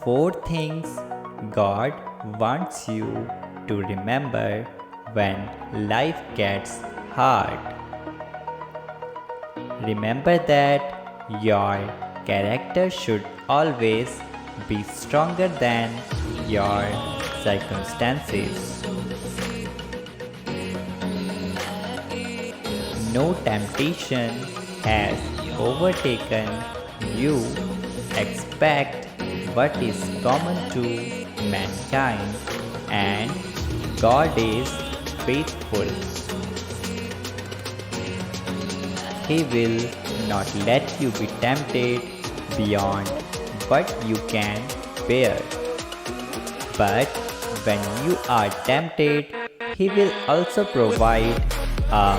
4 things God wants you to remember when life gets hard. Remember that your character should always be stronger than your circumstances. No temptation has overtaken you. Expect what is common to mankind, and God is faithful. He will not let you be tempted beyond what you can bear. But when you are tempted, He will also provide a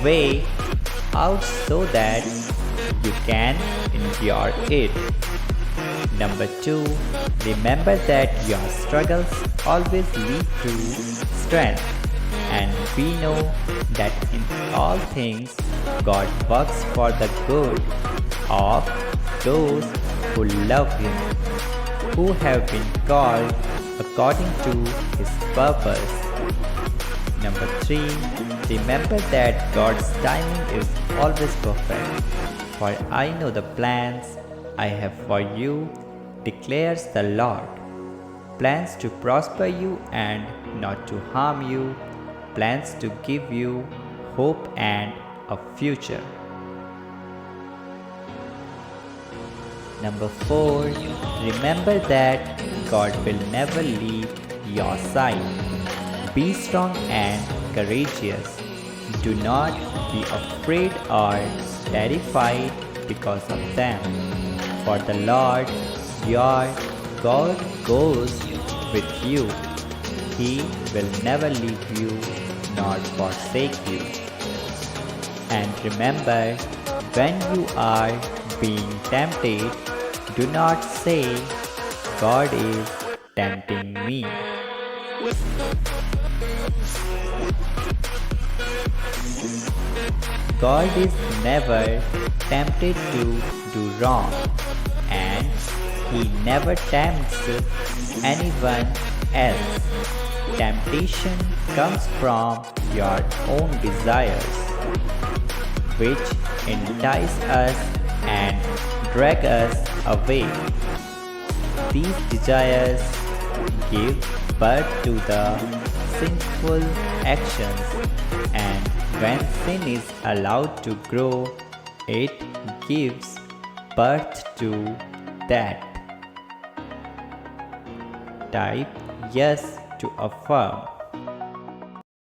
way out so that you can endure it. Number 2, remember that your struggles always lead to strength, and we know that in all things God works for the good of those who love Him, who have been called according to His purpose. Number 3, remember that God's timing is always perfect. For I know the plans I have for you, declares the Lord. Plans to prosper you and not to harm you, plans to give you hope and a future. Number 4, remember that God will never leave your side. Be strong and courageous. Do not be afraid or terrified because of them. For the Lord your God goes with you. He will never leave you nor forsake you. And remember, when you are being tempted, do not say, God is tempting me. God is never tempted to do wrong, and He never tempts anyone else. Temptation comes from your own desires, which entice us and drag us away. These desires give birth to the sinful actions, and when sin is allowed to grow, it gives birth to death. Type yes to affirm.